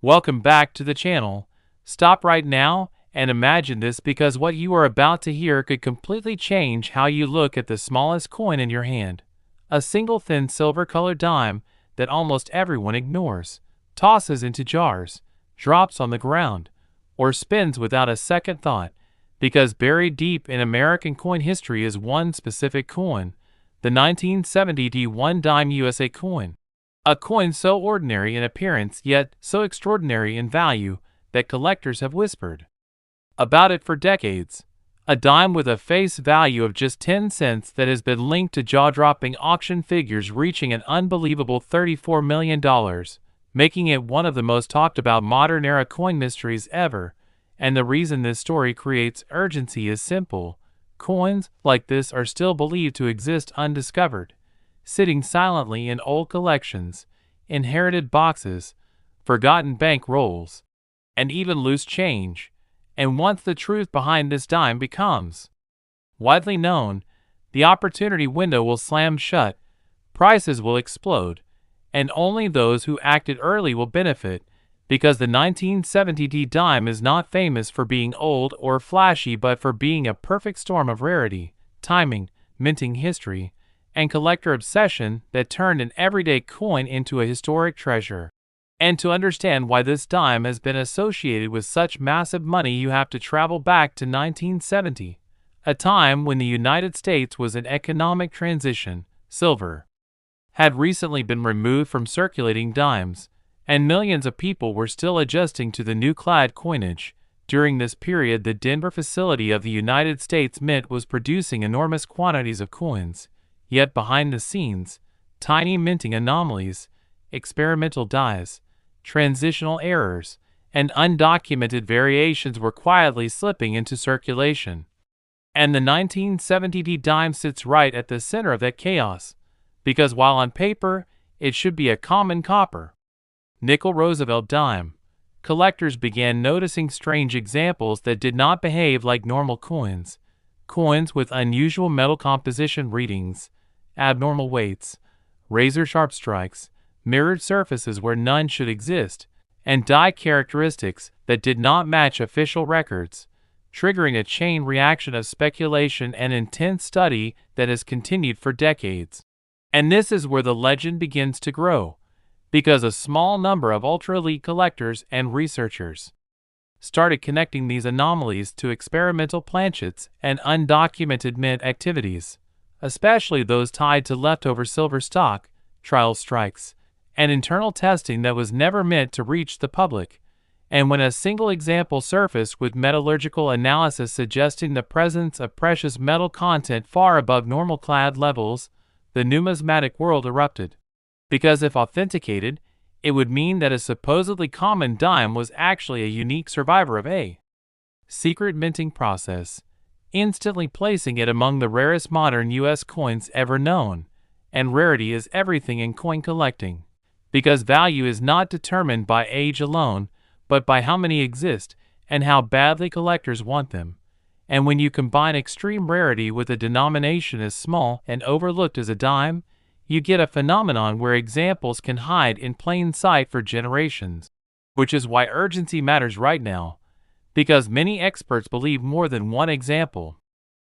Welcome back to the channel. Stop right now and imagine this, because what you are about to hear could completely change how you look at the smallest coin in your hand. A single thin silver-colored dime that almost everyone ignores, tosses into jars, drops on the ground, or spins without a second thought, because buried deep in American coin history is one specific coin, the 1970 D1 Dime USA coin. A coin so ordinary in appearance yet so extraordinary in value that collectors have whispered about it for decades. A dime with a face value of just 10 cents that has been linked to jaw-dropping auction figures reaching an unbelievable $34 million, making it one of the most talked about modern-era coin mysteries ever. And the reason this story creates urgency is simple. Coins like this are still believed to exist undiscovered, sitting silently in old collections, inherited boxes, forgotten bank rolls, and even loose change. And once the truth behind this dime becomes widely known, the opportunity window will slam shut, prices will explode, and only those who acted early will benefit, because the 1970 D dime is not famous for being old or flashy, but for being a perfect storm of rarity, timing, minting history, and collector obsession that turned an everyday coin into a historic treasure. And to understand why this dime has been associated with such massive money, you have to travel back to 1970, a time when the United States was in economic transition. Silver had recently been removed from circulating dimes, and millions of people were still adjusting to the new clad coinage. During this period, the Denver facility of the United States Mint was producing enormous quantities of coins, yet behind the scenes, tiny minting anomalies, experimental dies, transitional errors, and undocumented variations were quietly slipping into circulation. And the 1970 D dime sits right at the center of that chaos, because while on paper it should be a common copper nickel Roosevelt dime, collectors began noticing strange examples that did not behave like normal coins. Coins with unusual metal composition readings, abnormal weights, razor-sharp strikes, mirrored surfaces where none should exist, and die characteristics that did not match official records, triggering a chain reaction of speculation and intense study that has continued for decades. And this is where the legend begins to grow, because a small number of ultra-elite collectors and researchers started connecting these anomalies to experimental planchets and undocumented mint activities, especially those tied to leftover silver stock, trial strikes, and internal testing that was never meant to reach the public. And when a single example surfaced with metallurgical analysis suggesting the presence of precious metal content far above normal clad levels, the numismatic world erupted. Because if authenticated, it would mean that a supposedly common dime was actually a unique survivor of a secret minting process, instantly placing it among the rarest modern U.S. coins ever known. And rarity is everything in coin collecting, because value is not determined by age alone, but by how many exist and how badly collectors want them. And when you combine extreme rarity with a denomination as small and overlooked as a dime, you get a phenomenon where examples can hide in plain sight for generations. Which is why urgency matters right now, because many experts believe more than one example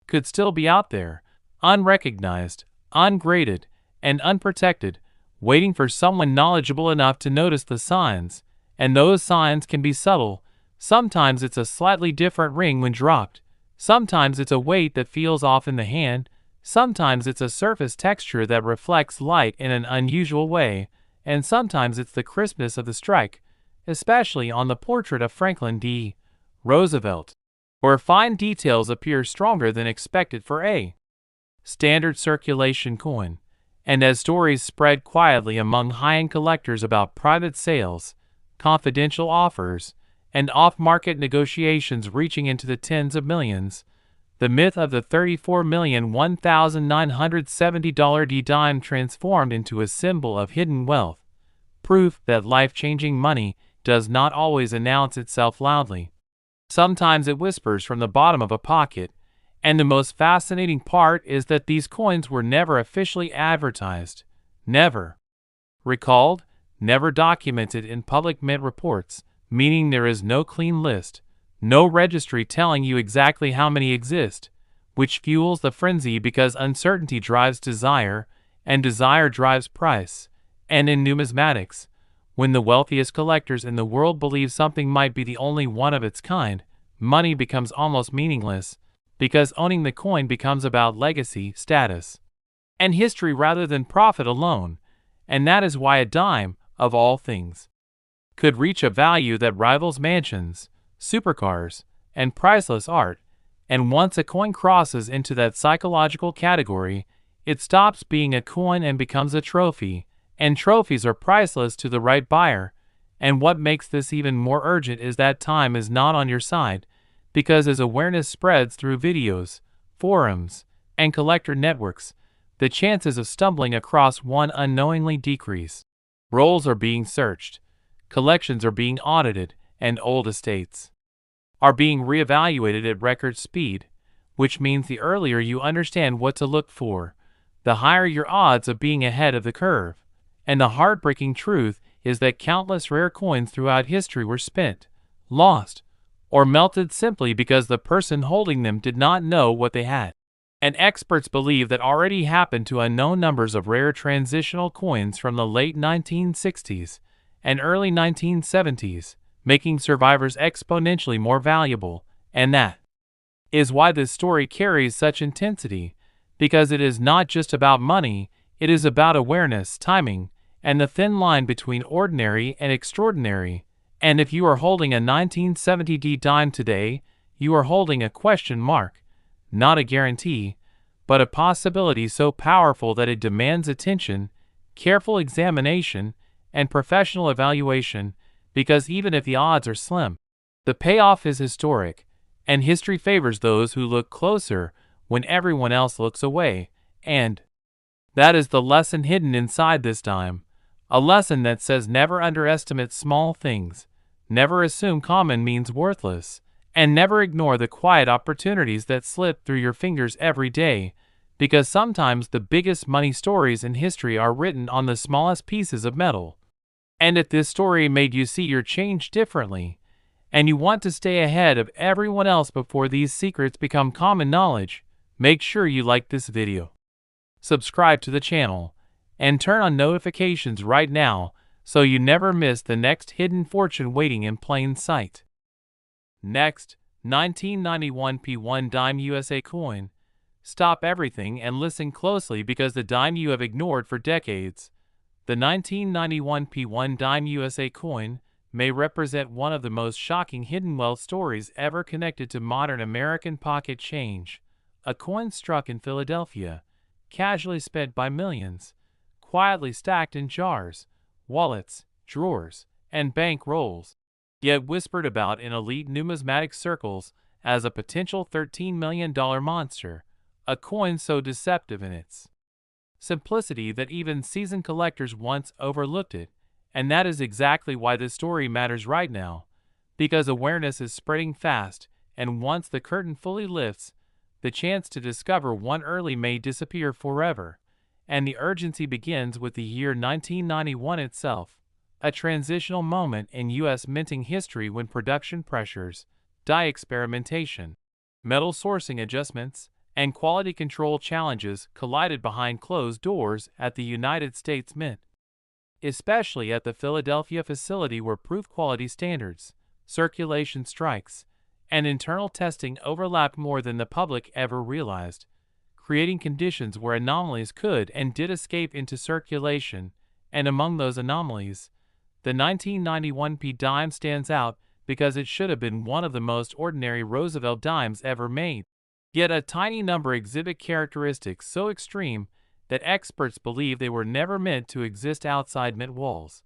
could still be out there, unrecognized, ungraded, and unprotected, waiting for someone knowledgeable enough to notice the signs. And those signs can be subtle. Sometimes it's a slightly different ring when dropped. Sometimes it's a weight that feels off in the hand. Sometimes it's a surface texture that reflects light in an unusual way. And sometimes it's the crispness of the strike, especially on the portrait of Franklin D. Roosevelt, where fine details appear stronger than expected for a standard circulation coin. And as stories spread quietly among high-end collectors about private sales, confidential offers, and off-market negotiations reaching into the tens of millions, the myth of the $34,001,970 D dime transformed into a symbol of hidden wealth, proof that life-changing money does not always announce itself loudly. Sometimes it whispers from the bottom of a pocket. And the most fascinating part is that these coins were never officially advertised, never recalled, never documented in public mint reports, meaning there is no clean list, no registry telling you exactly how many exist, which fuels the frenzy because uncertainty drives desire, and desire drives price. And in numismatics, when the wealthiest collectors in the world believe something might be the only one of its kind, money becomes almost meaningless, because owning the coin becomes about legacy, status, and history rather than profit alone. And that is why a dime, of all things, could reach a value that rivals mansions, supercars, and priceless art. And once a coin crosses into that psychological category, it stops being a coin and becomes a trophy, and trophies are priceless to the right buyer. And what makes this even more urgent is that time is not on your side, because as awareness spreads through videos, forums, and collector networks, the chances of stumbling across one unknowingly decrease. Rolls are being searched, collections are being audited, and old estates are being reevaluated at record speed, which means the earlier you understand what to look for, the higher your odds of being ahead of the curve. And the heartbreaking truth is that countless rare coins throughout history were spent, lost, or melted simply because the person holding them did not know what they had. And experts believe that already happened to unknown numbers of rare transitional coins from the late 1960s and early 1970s, making survivors exponentially more valuable. And that is why this story carries such intensity, because it is not just about money, it is about awareness, timing, and the thin line between ordinary and extraordinary. And if you are holding a 1970 dime today, you are holding a question mark, not a guarantee, but a possibility so powerful that it demands attention, careful examination, and professional evaluation, because even if the odds are slim, the payoff is historic, and history favors those who look closer when everyone else looks away. And that is the lesson hidden inside this dime, a lesson that says never underestimate small things, never assume common means worthless, and never ignore the quiet opportunities that slip through your fingers every day, because sometimes the biggest money stories in history are written on the smallest pieces of metal. And if this story made you see your change differently, and you want to stay ahead of everyone else before these secrets become common knowledge, make sure you like this video, subscribe to the channel, and turn on notifications right now so you never miss the next hidden fortune waiting in plain sight. Next, 1991 P1 Dime USA coin. Stop everything and listen closely because the dime you have ignored for decades. The 1991 P1 Dime USA coin may represent one of the most shocking hidden wealth stories ever connected to modern American pocket change. A coin struck in Philadelphia, casually spent by millions, quietly stacked in jars, wallets, drawers, and bank rolls, yet whispered about in elite numismatic circles as a potential $13 million monster, a coin so deceptive in its simplicity that even seasoned collectors once overlooked it. And that is exactly why this story matters right now, because awareness is spreading fast, and once the curtain fully lifts, the chance to discover one early may disappear forever. And the urgency begins with the year 1991 itself, a transitional moment in U.S. minting history when production pressures, die experimentation, metal sourcing adjustments, and quality control challenges collided behind closed doors at the United States Mint, especially at the Philadelphia facility where proof quality standards, circulation strikes, and internal testing overlapped more than the public ever realized, creating conditions where anomalies could and did escape into circulation. And among those anomalies, the 1991 P dime stands out because it should have been one of the most ordinary Roosevelt dimes ever made. Yet a tiny number exhibit characteristics so extreme that experts believe they were never meant to exist outside mint walls,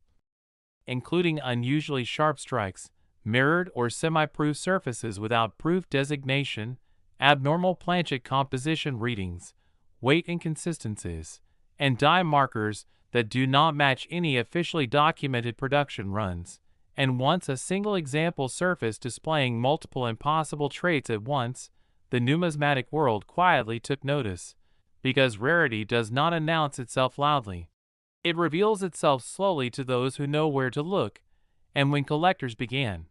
including unusually sharp strikes, mirrored or semi-proof surfaces without proof designation, abnormal planchet composition readings, weight inconsistencies, and die markers that do not match any officially documented production runs. And once a single example surface displaying multiple impossible traits at once, the numismatic world quietly took notice, because rarity does not announce itself loudly. It reveals itself slowly to those who know where to look, and when collectors began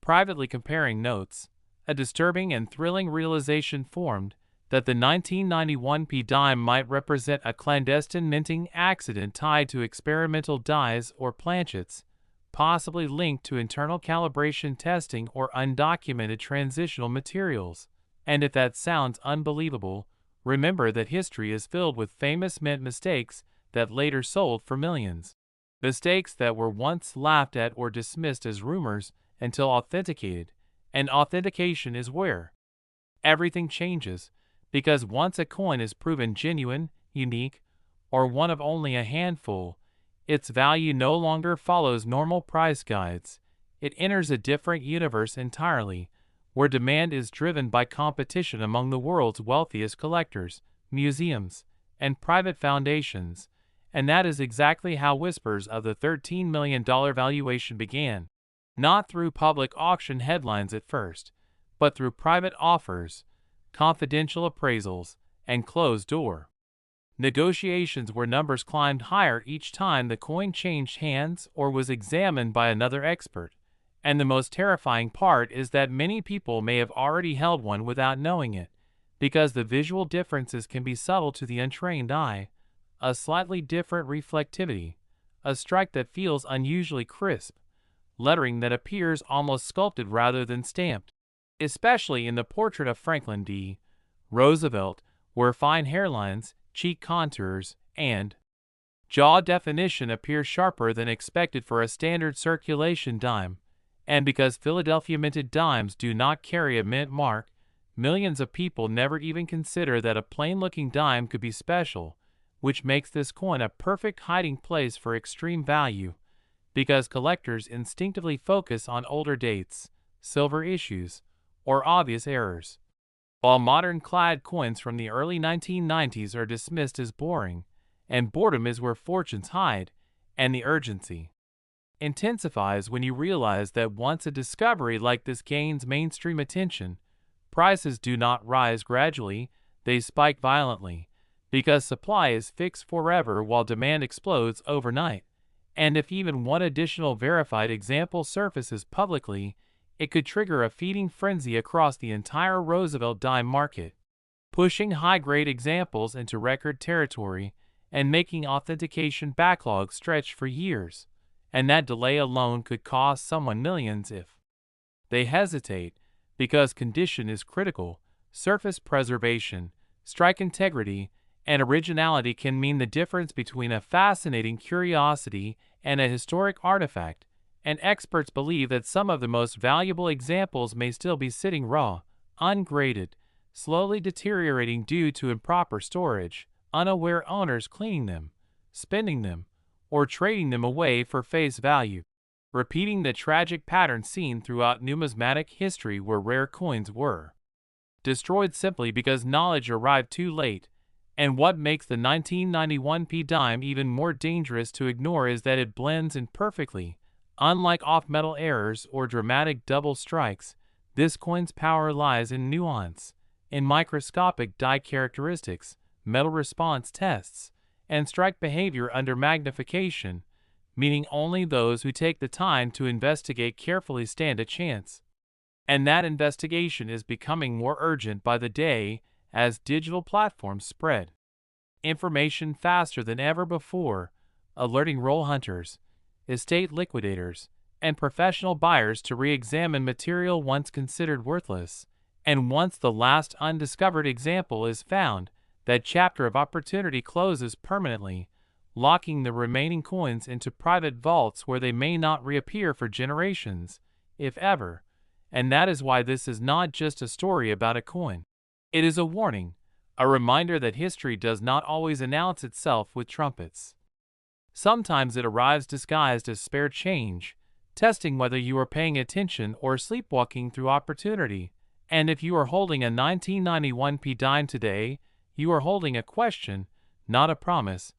privately comparing notes, a disturbing and thrilling realization formed that the 1991 P dime might represent a clandestine minting accident tied to experimental dies or planchets, possibly linked to internal calibration testing or undocumented transitional materials. And if that sounds unbelievable, remember that history is filled with famous mint mistakes that later sold for millions. Mistakes that were once laughed at or dismissed as rumors until authenticated, and authentication is where everything changes, because once a coin is proven genuine, unique, or one of only a handful, its value no longer follows normal price guides. It enters a different universe entirely, where demand is driven by competition among the world's wealthiest collectors, museums, and private foundations, and that is exactly how whispers of the $13 million valuation began. Not through public auction headlines at first, but through private offers, confidential appraisals, and closed-door negotiations where numbers climbed higher each time the coin changed hands or was examined by another expert. And the most terrifying part is that many people may have already held one without knowing it, because the visual differences can be subtle to the untrained eye. A slightly different reflectivity, a strike that feels unusually crisp, lettering that appears almost sculpted rather than stamped, especially in the portrait of Franklin D. Roosevelt, where fine hairlines, cheek contours, and jaw definition appear sharper than expected for a standard circulation dime. And because Philadelphia minted dimes do not carry a mint mark, millions of people never even consider that a plain-looking dime could be special, which makes this coin a perfect hiding place for extreme value, because collectors instinctively focus on older dates, silver issues, or obvious errors, while modern clad coins from the early 1990s are dismissed as boring, and boredom is where fortunes hide, and the urgency intensifies when you realize that once a discovery like this gains mainstream attention, prices do not rise gradually, they spike violently, because supply is fixed forever while demand explodes overnight. And if even one additional verified example surfaces publicly, it could trigger a feeding frenzy across the entire Roosevelt dime market, pushing high-grade examples into record territory and making authentication backlogs stretch for years. And that delay alone could cost someone millions if they hesitate, because condition is critical. Surface preservation, strike integrity, and originality can mean the difference between a fascinating curiosity and a historic artifact, and experts believe that some of the most valuable examples may still be sitting raw, ungraded, slowly deteriorating due to improper storage, unaware owners cleaning them, spending them, or trading them away for face value, repeating the tragic pattern seen throughout numismatic history where rare coins were destroyed simply because knowledge arrived too late. And what makes the 1991 P dime even more dangerous to ignore is that it blends in perfectly. Unlike off-metal errors or dramatic double strikes, this coin's power lies in nuance, in microscopic die characteristics, metal response tests, and strike behavior under magnification, meaning only those who take the time to investigate carefully stand a chance. And that investigation is becoming more urgent by the day as digital platforms spread information faster than ever before, alerting roll hunters, estate liquidators, and professional buyers to re-examine material once considered worthless. And once the last undiscovered example is found, that chapter of opportunity closes permanently, locking the remaining coins into private vaults where they may not reappear for generations, if ever. And that is why this is not just a story about a coin. It is a warning, a reminder that history does not always announce itself with trumpets. Sometimes it arrives disguised as spare change, testing whether you are paying attention or sleepwalking through opportunity. And if you are holding a 1991 P dime today, you are holding a question, not a promise.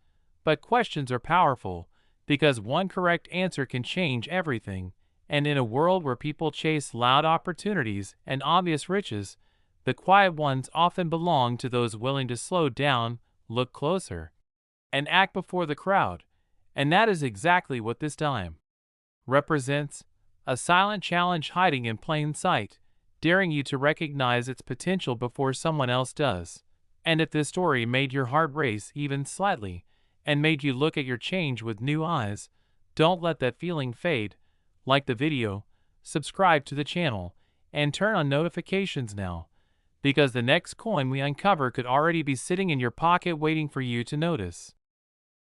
But questions are powerful, because one correct answer can change everything. And in a world where people chase loud opportunities and obvious riches, the quiet ones often belong to those willing to slow down, look closer, and act before the crowd. And that is exactly what this dime represents, a silent challenge hiding in plain sight, daring you to recognize its potential before someone else does. And if this story made your heart race even slightly, and made you look at your change with new eyes, don't let that feeling fade. Like the video, subscribe to the channel, and turn on notifications now, because the next coin we uncover could already be sitting in your pocket waiting for you to notice.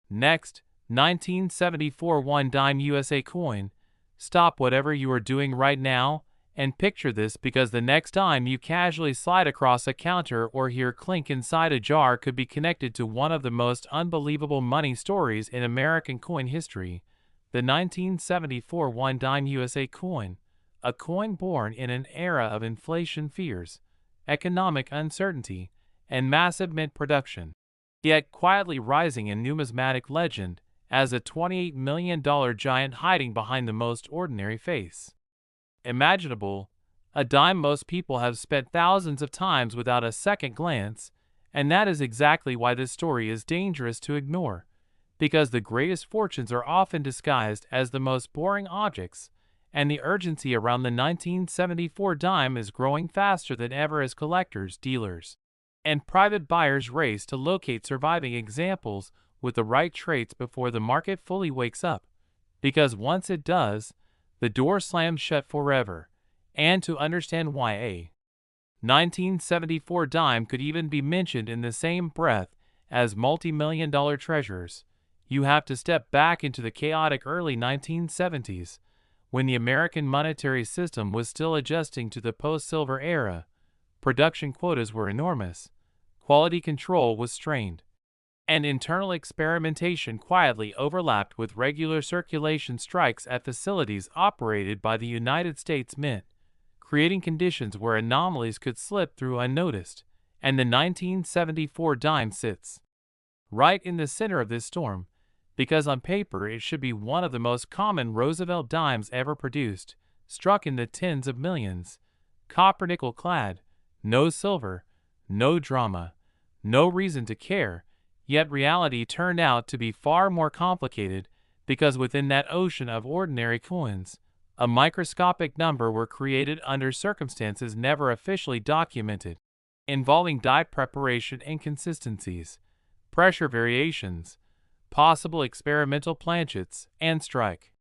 Next, 1974 1 dime USA coin. Stop whatever you are doing right now and picture this, because the next time you casually slide across a counter or hear clink inside a jar could be connected to one of the most unbelievable money stories in American coin history, the 1974 1 dime USA coin, a coin born in an era of inflation fears, economic uncertainty, and massive mint production, yet quietly rising in numismatic legend as a $28 million giant hiding behind the most ordinary face imaginable, a dime most people have spent thousands of times without a second glance, and that is exactly why this story is dangerous to ignore, because the greatest fortunes are often disguised as the most boring objects, and the urgency around the 1974 dime is growing faster than ever as collectors, dealers, and private buyers race to locate surviving examples with the right traits before the market fully wakes up, because once it does, the door slams shut forever. And to understand why a 1974 dime could even be mentioned in the same breath as multi-million-dollar treasures, you have to step back into the chaotic early 1970s, when the American monetary system was still adjusting to the post-silver era. Production quotas were enormous, quality control was strained, and internal experimentation quietly overlapped with regular circulation strikes at facilities operated by the United States Mint, creating conditions where anomalies could slip through unnoticed, and the 1974 dime sits right in the center of this storm, because on paper it should be one of the most common Roosevelt dimes ever produced, struck in the tens of millions, copper-nickel clad, no silver, no drama, no reason to care. Yet reality turned out to be far more complicated, because within that ocean of ordinary coins, a microscopic number were created under circumstances never officially documented, involving die preparation inconsistencies, pressure variations, possible experimental planchets, and strike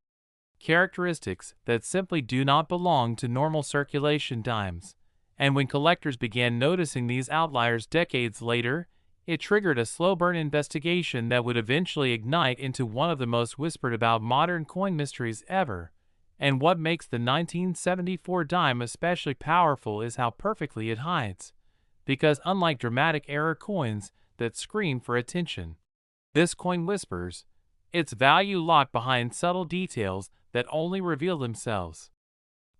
characteristics that simply do not belong to normal circulation dimes. And when collectors began noticing these outliers decades later, it triggered a slow-burn investigation that would eventually ignite into one of the most whispered about modern coin mysteries ever. And what makes the 1974 dime especially powerful is how perfectly it hides. Because unlike dramatic era coins that scream for attention, this coin whispers, its value locked behind subtle details that only reveal themselves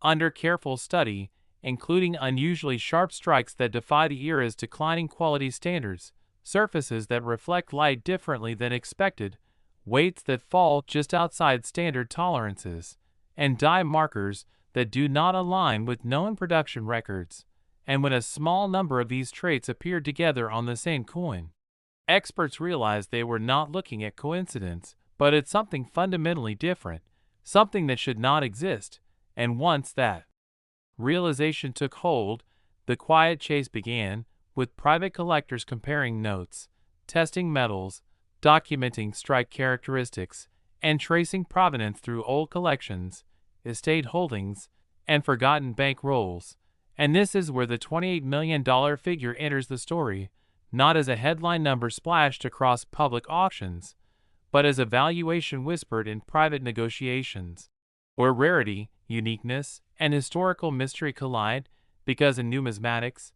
under careful study, including unusually sharp strikes that defy the era's declining quality standards, surfaces that reflect light differently than expected, weights that fall just outside standard tolerances, and die markers that do not align with known production records. And when a small number of these traits appeared together on the same coin, experts realized they were not looking at coincidence, but at something fundamentally different, something that should not exist. And once that realization took hold, the quiet chase began, with private collectors comparing notes, testing metals, documenting strike characteristics, and tracing provenance through old collections, estate holdings, and forgotten bank rolls. And this is where the $28 million figure enters the story, not as a headline number splashed across public auctions, but as a valuation whispered in private negotiations, where rarity, uniqueness, and historical mystery collide, because in numismatics,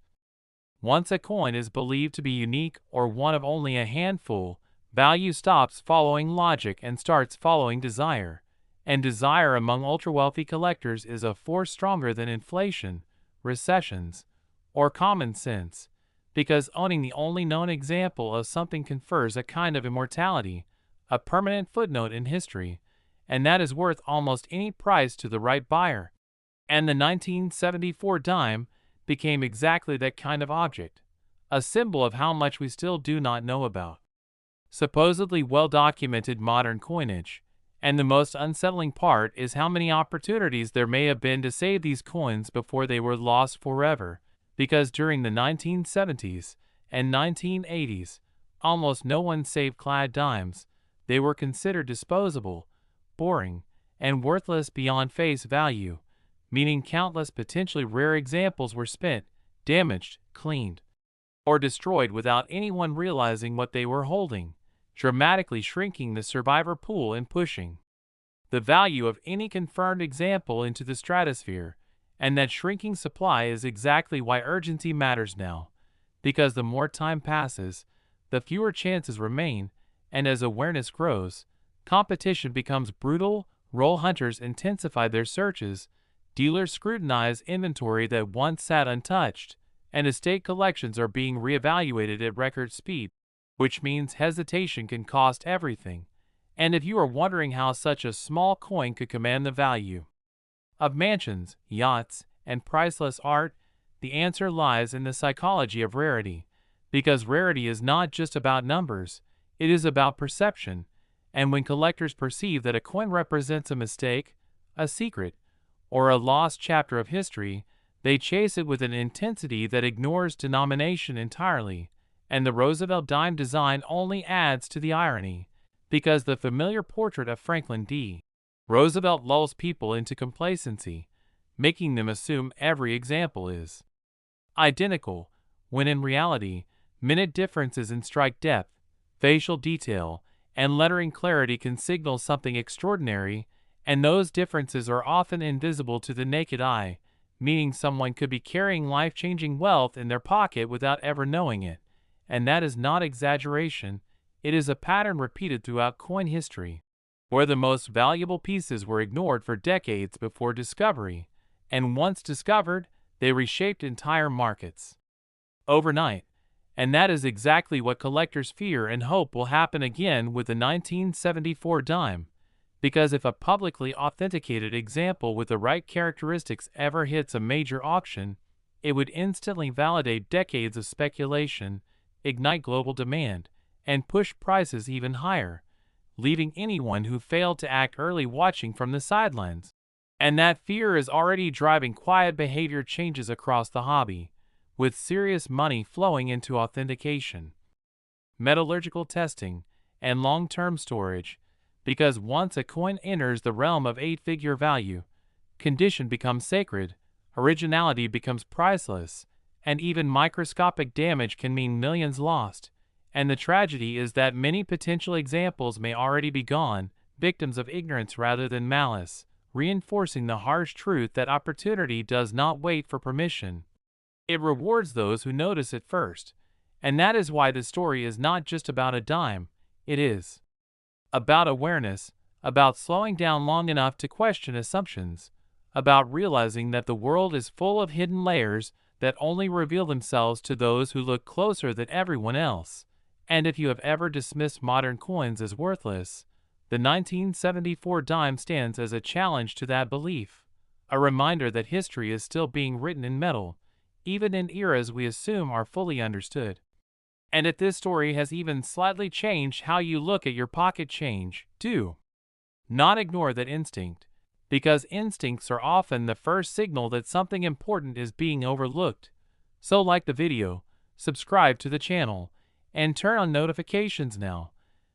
once a coin is believed to be unique or one of only a handful, value stops following logic and starts following desire. And desire among ultra-wealthy collectors is a force stronger than inflation, recessions, or common sense, because owning the only known example of something confers a kind of immortality, a permanent footnote in history, and that is worth almost any price to the right buyer. And the 1974 dime became exactly that kind of object, a symbol of how much we still do not know about supposedly well-documented modern coinage. And the most unsettling part is how many opportunities there may have been to save these coins before they were lost forever, because during the 1970s and 1980s, almost no one saved clad dimes. They were considered disposable, boring, and worthless beyond face value, meaning countless potentially rare examples were spent, damaged, cleaned, or destroyed without anyone realizing what they were holding, dramatically shrinking the survivor pool and pushing the value of any confirmed example into the stratosphere. And that shrinking supply is exactly why urgency matters now, because the more time passes, the fewer chances remain, and as awareness grows, competition becomes brutal, roll hunters intensify their searches, dealers scrutinize inventory that once sat untouched, and estate collections are being reevaluated at record speed, which means hesitation can cost everything. And if you are wondering how such a small coin could command the value of mansions, yachts, and priceless art, the answer lies in the psychology of rarity, because rarity is not just about numbers, it is about perception, and when collectors perceive that a coin represents a mistake, a secret, or a lost chapter of history, they chase it with an intensity that ignores denomination entirely, and the Roosevelt dime design only adds to the irony, because the familiar portrait of Franklin D. Roosevelt lulls people into complacency, making them assume every example is identical, when in reality, minute differences in strike depth, facial detail, and lettering clarity can signal something extraordinary, and those differences are often invisible to the naked eye, meaning someone could be carrying life-changing wealth in their pocket without ever knowing it. And that is not exaggeration, it is a pattern repeated throughout coin history, where the most valuable pieces were ignored for decades before discovery, and once discovered, they reshaped entire markets overnight. And that is exactly what collectors fear and hope will happen again with the 1974 dime, because if a publicly authenticated example with the right characteristics ever hits a major auction, it would instantly validate decades of speculation, ignite global demand, and push prices even higher, leaving anyone who failed to act early watching from the sidelines. And that fear is already driving quiet behavior changes across the hobby, with serious money flowing into authentication, metallurgical testing, and long-term storage, because once a coin enters the realm of eight-figure value, condition becomes sacred, originality becomes priceless, and even microscopic damage can mean millions lost. And the tragedy is that many potential examples may already be gone, victims of ignorance rather than malice, reinforcing the harsh truth that opportunity does not wait for permission. It rewards those who notice it first. And that is why the story is not just about a dime, it is about awareness, about slowing down long enough to question assumptions, about realizing that the world is full of hidden layers that only reveal themselves to those who look closer than everyone else. And if you have ever dismissed modern coins as worthless, the 1974 dime stands as a challenge to that belief, a reminder that history is still being written in metal, even in eras we assume are fully understood. And if this story has even slightly changed how you look at your pocket change, do not ignore that instinct, because instincts are often the first signal that something important is being overlooked. So like the video, subscribe to the channel, and turn on notifications now,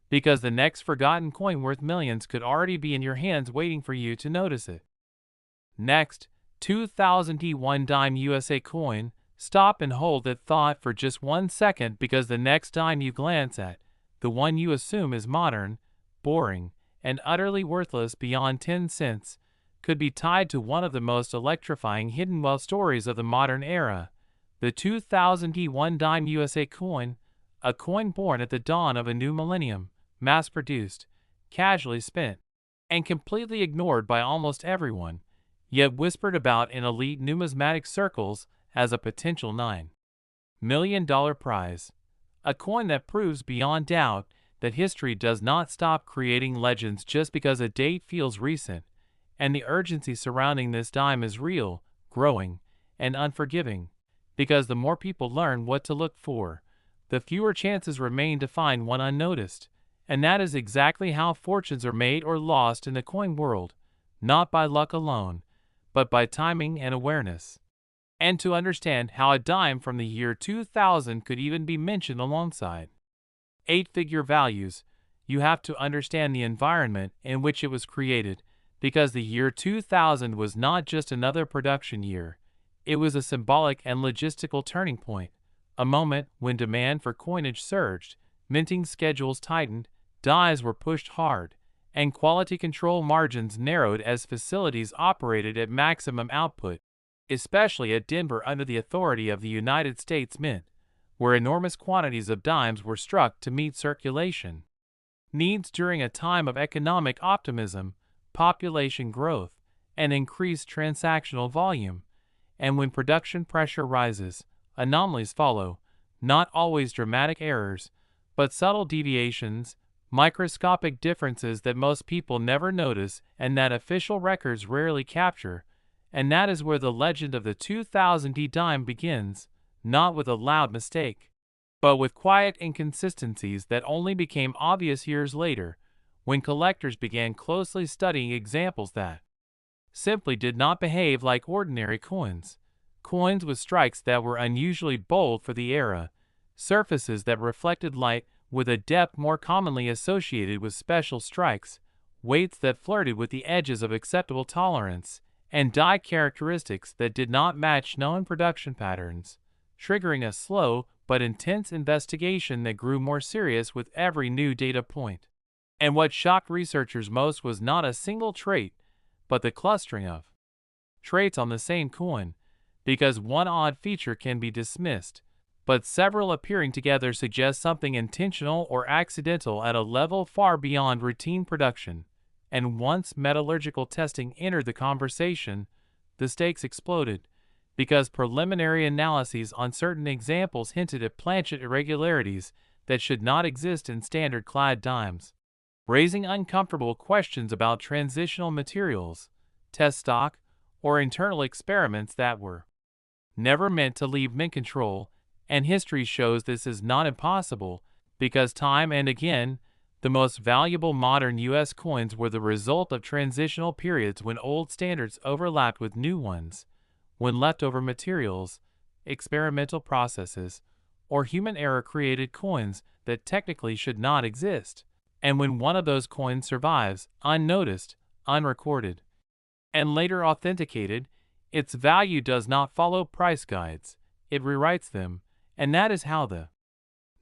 because the next forgotten coin worth millions could already be in your hands waiting for you to notice it. Next, 2001 dime USA coin. Stop and hold that thought for just 1 second, because the next dime you glance at, the one you assume is modern, boring, and utterly worthless beyond 10 cents, could be tied to one of the most electrifying hidden wealth stories of the modern era. The 2001 dime USA coin, a coin born at the dawn of a new millennium, mass-produced, casually spent, and completely ignored by almost everyone, yet whispered about in elite numismatic circles as a potential $9 million prize. A coin that proves beyond doubt that history does not stop creating legends just because a date feels recent, and the urgency surrounding this dime is real, growing, and unforgiving, because the more people learn what to look for, the fewer chances remain to find one unnoticed. And that is exactly how fortunes are made or lost in the coin world, not by luck alone, but by timing and awareness. And to understand how a dime from the year 2000 could even be mentioned alongside eight-figure values, you have to understand the environment in which it was created, because the year 2000 was not just another production year. It was a symbolic and logistical turning point, a moment when demand for coinage surged, minting schedules tightened, dies were pushed hard, and quality control margins narrowed as facilities operated at maximum output, especially at Denver under the authority of the United States Mint, where enormous quantities of dimes were struck to meet circulation needs during a time of economic optimism, population growth, and increased transactional volume. And when production pressure rises, anomalies follow, not always dramatic errors, but subtle deviations, microscopic differences that most people never notice and that official records rarely capture. And that is where the legend of the 2000 dime begins, not with a loud mistake, but with quiet inconsistencies that only became obvious years later, when collectors began closely studying examples that simply did not behave like ordinary coins. Coins with strikes that were unusually bold for the era, surfaces that reflected light with a depth more commonly associated with special strikes, weights that flirted with the edges of acceptable tolerance, and die characteristics that did not match known production patterns, triggering a slow but intense investigation that grew more serious with every new data point. And what shocked researchers most was not a single trait, but the clustering of traits on the same coin, because one odd feature can be dismissed, but several appearing together suggest something intentional or accidental at a level far beyond routine production. And once metallurgical testing entered the conversation, the stakes exploded, because preliminary analyses on certain examples hinted at planchet irregularities that should not exist in standard clad dimes, raising uncomfortable questions about transitional materials, test stock, or internal experiments that were never meant to leave mint control. And history shows this is not impossible, because time and again, the most valuable modern U.S. coins were the result of transitional periods when old standards overlapped with new ones, when leftover materials, experimental processes, or human error created coins that technically should not exist, and when one of those coins survives, unnoticed, unrecorded, and later authenticated, its value does not follow price guides, it rewrites them, and that is how the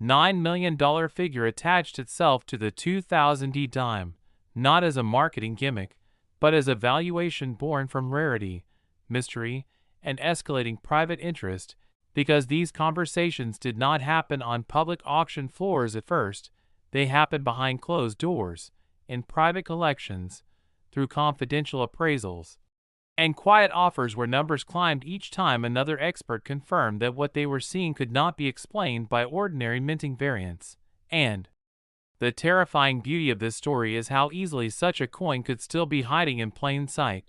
$9 million figure attached itself to the 2000 dime, not as a marketing gimmick, but as a valuation born from rarity, mystery, and escalating private interest, because these conversations did not happen on public auction floors at first, they happened behind closed doors, in private collections, through confidential appraisals, and quiet offers where numbers climbed each time another expert confirmed that what they were seeing could not be explained by ordinary minting variants. And the terrifying beauty of this story is how easily such a coin could still be hiding in plain sight,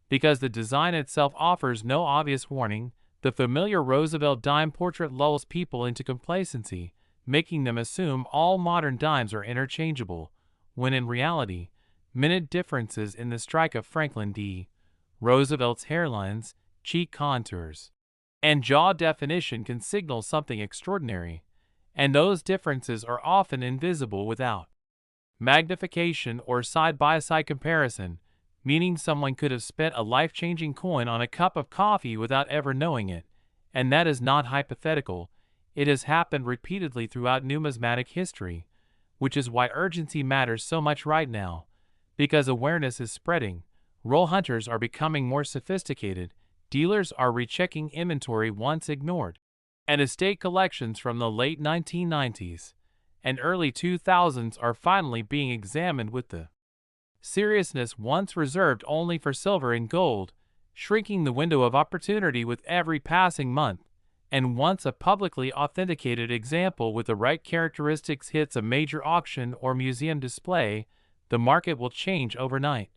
because the design itself offers no obvious warning. The familiar Roosevelt dime portrait lulls people into complacency, making them assume all modern dimes are interchangeable, when in reality, minute differences in the strike of Franklin D. Roosevelt's hairlines, cheek contours, and jaw definition can signal something extraordinary, and those differences are often invisible without magnification or side-by-side comparison, meaning someone could have spent a life-changing coin on a cup of coffee without ever knowing it, and that is not hypothetical. It has happened repeatedly throughout numismatic history, which is why urgency matters so much right now, because awareness is spreading. Roll hunters are becoming more sophisticated, dealers are rechecking inventory once ignored, and estate collections from the late 1990s and early 2000s are finally being examined with the seriousness once reserved only for silver and gold, shrinking the window of opportunity with every passing month. And once a publicly authenticated example with the right characteristics hits a major auction or museum display, the market will change overnight,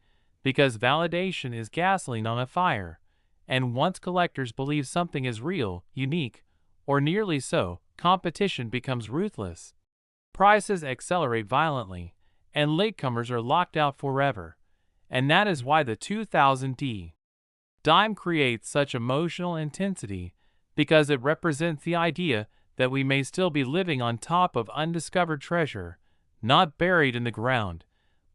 because validation is gasoline on a fire. And once collectors believe something is real, unique, or nearly so, competition becomes ruthless. Prices accelerate violently, and latecomers are locked out forever. And that is why the 2000D dime creates such emotional intensity, because it represents the idea that we may still be living on top of undiscovered treasure, not buried in the ground,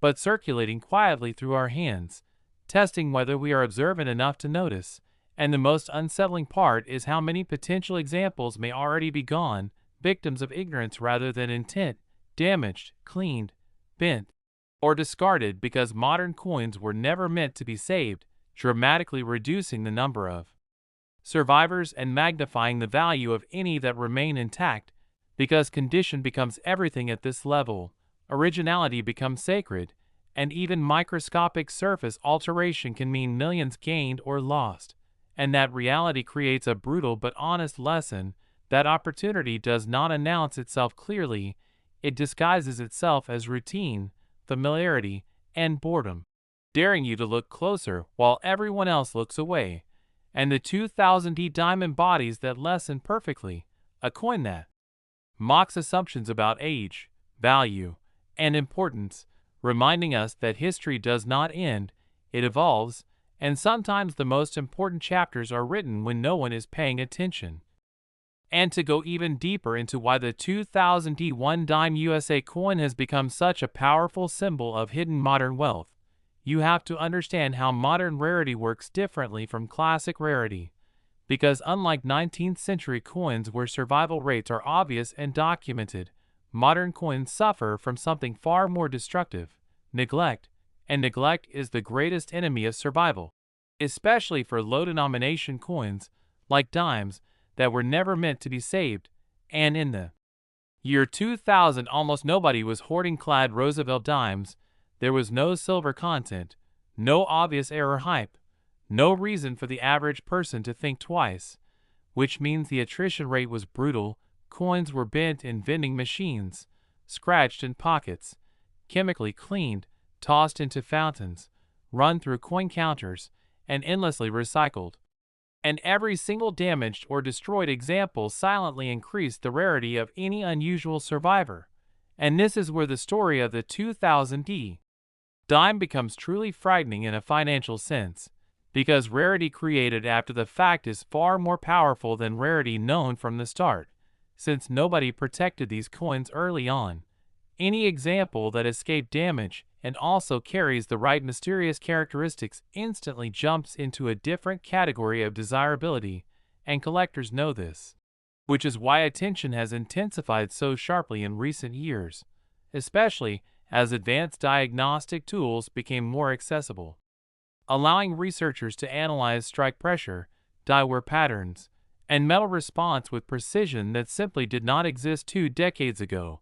but circulating quietly through our hands, testing whether we are observant enough to notice. And the most unsettling part is how many potential examples may already be gone, victims of ignorance rather than intent, damaged, cleaned, bent, or discarded because modern coins were never meant to be saved, dramatically reducing the number of survivors and magnifying the value of any that remain intact. Because condition becomes everything at this level, originality becomes sacred, and even microscopic surface alteration can mean millions gained or lost. And that reality creates a brutal but honest lesson that opportunity does not announce itself clearly, it disguises itself as routine, familiarity, and boredom, daring you to look closer while everyone else looks away. And the 2000D dime embodies that lesson perfectly, a coin that mocks assumptions about age, value, and importance, reminding us that history does not end, it evolves, and sometimes the most important chapters are written when no one is paying attention. And to go even deeper into why the 2000D one dime USA coin has become such a powerful symbol of hidden modern wealth, you have to understand how modern rarity works differently from classic rarity. Because unlike 19th century coins where survival rates are obvious and documented, modern coins suffer from something far more destructive: neglect. And neglect is the greatest enemy of survival, especially for low-denomination coins, like dimes, that were never meant to be saved. And in the year 2000, almost nobody was hoarding clad Roosevelt dimes. There was no silver content, no obvious error hype, no reason for the average person to think twice, which means the attrition rate was brutal. Coins were bent in vending machines, scratched in pockets, chemically cleaned, tossed into fountains, run through coin counters, and endlessly recycled. And every single damaged or destroyed example silently increased the rarity of any unusual survivor. And this is where the story of the 2000D dime becomes truly frightening in a financial sense, because rarity created after the fact is far more powerful than rarity known from the start, since nobody protected these coins early on. Any example that escaped damage and also carries the right mysterious characteristics instantly jumps into a different category of desirability, and collectors know this, which is why attention has intensified so sharply in recent years, especially as advanced diagnostic tools became more accessible, allowing researchers to analyze strike pressure, die wear patterns, and metal response with precision that simply did not exist 2 decades ago.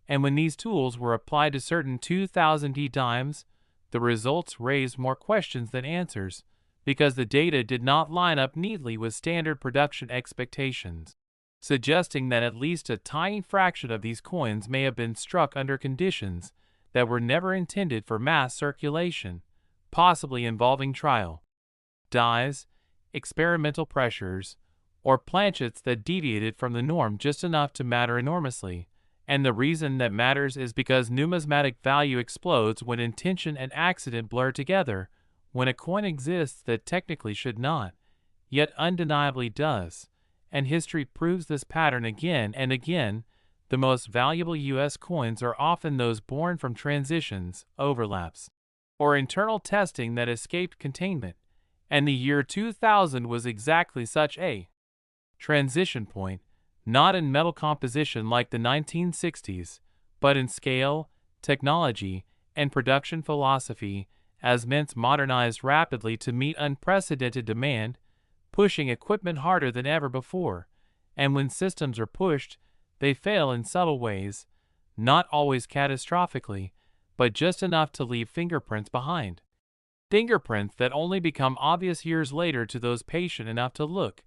And when these tools were applied to certain 2000D dimes, the results raised more questions than answers, because the data did not line up neatly with standard production expectations, suggesting that at least a tiny fraction of these coins may have been struck under conditions that were never intended for mass circulation, possibly involving trial dies, experimental pressures, or planchets that deviated from the norm just enough to matter enormously. And the reason that matters is because numismatic value explodes when intention and accident blur together, when a coin exists that technically should not, yet undeniably does. And history proves this pattern again and again. The most valuable U.S. coins are often those born from transitions, overlaps, or internal testing that escaped containment. And the year 2000 was exactly such a transition point, not in metal composition like the 1960s, but in scale, technology, and production philosophy, as mints modernized rapidly to meet unprecedented demand, pushing equipment harder than ever before. And when systems are pushed, they fail in subtle ways, not always catastrophically, but just enough to leave fingerprints behind. Fingerprints that only become obvious years later to those patient enough to look.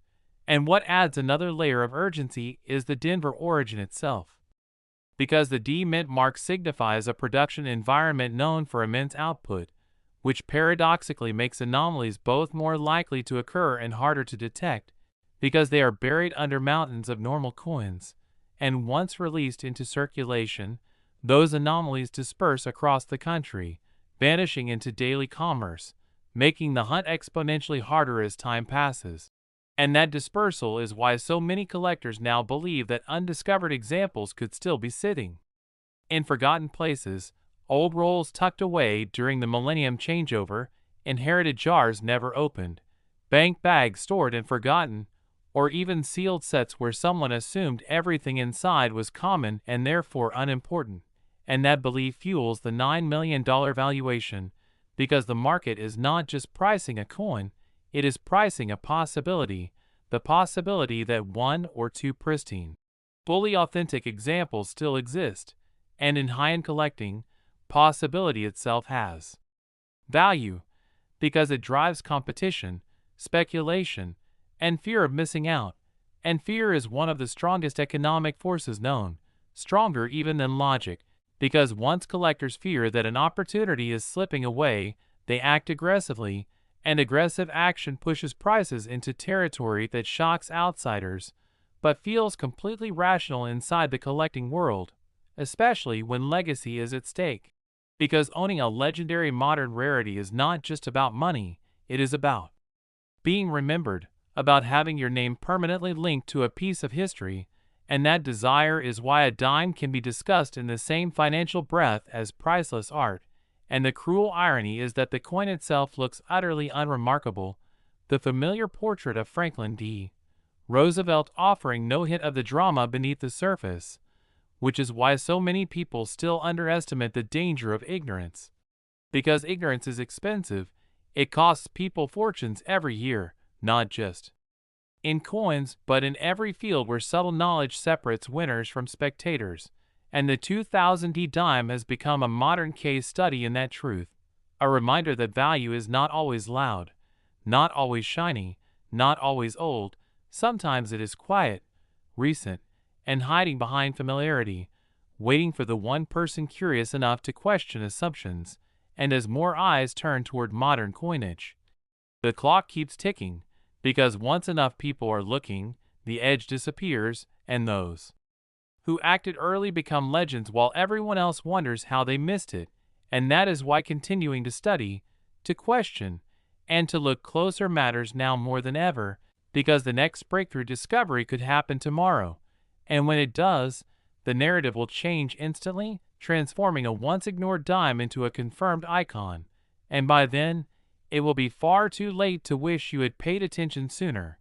And what adds another layer of urgency is the Denver origin itself. Because the D mint mark signifies a production environment known for immense output, which paradoxically makes anomalies both more likely to occur and harder to detect, because they are buried under mountains of normal coins. and once released into circulation, those anomalies disperse across the country, vanishing into daily commerce, making the hunt exponentially harder as time passes. And that dispersal is why so many collectors now believe that undiscovered examples could still be sitting in forgotten places, old rolls tucked away during the millennium changeover, inherited jars never opened, bank bags stored and forgotten, or even sealed sets where someone assumed everything inside was common and therefore unimportant. And that belief fuels the $9 million valuation, because the market is not just pricing a coin, it is pricing a possibility, the possibility that one or two pristine, fully authentic examples still exist, and in high-end collecting, possibility itself has value, because it drives competition, speculation, and fear of missing out, and fear is one of the strongest economic forces known, stronger even than logic, because once collectors fear that an opportunity is slipping away, they act aggressively, and aggressive action pushes prices into territory that shocks outsiders, but feels completely rational inside the collecting world, especially when legacy is at stake. Because owning a legendary modern rarity is not just about money, it is about being remembered, about having your name permanently linked to a piece of history, and that desire is why a dime can be discussed in the same financial breath as priceless art, and the cruel irony is that the coin itself looks utterly unremarkable, the familiar portrait of Franklin D. Roosevelt offering no hint of the drama beneath the surface, which is why so many people still underestimate the danger of ignorance. Because ignorance is expensive, it costs people fortunes every year, not just in coins, but in every field where subtle knowledge separates winners from spectators, and the 2000D dime has become a modern case study in that truth, a reminder that value is not always loud, not always shiny, not always old. Sometimes it is quiet, recent, and hiding behind familiarity, waiting for the one person curious enough to question assumptions. And as more eyes turn toward modern coinage, the clock keeps ticking, because once enough people are looking, the edge disappears, and those who acted early become legends while everyone else wonders how they missed it. And that is why continuing to study, to question, and to look closer matters now more than ever, because the next breakthrough discovery could happen tomorrow. And when it does, the narrative will change instantly, transforming a once ignored dime into a confirmed icon. And by then, it will be far too late to wish you had paid attention sooner.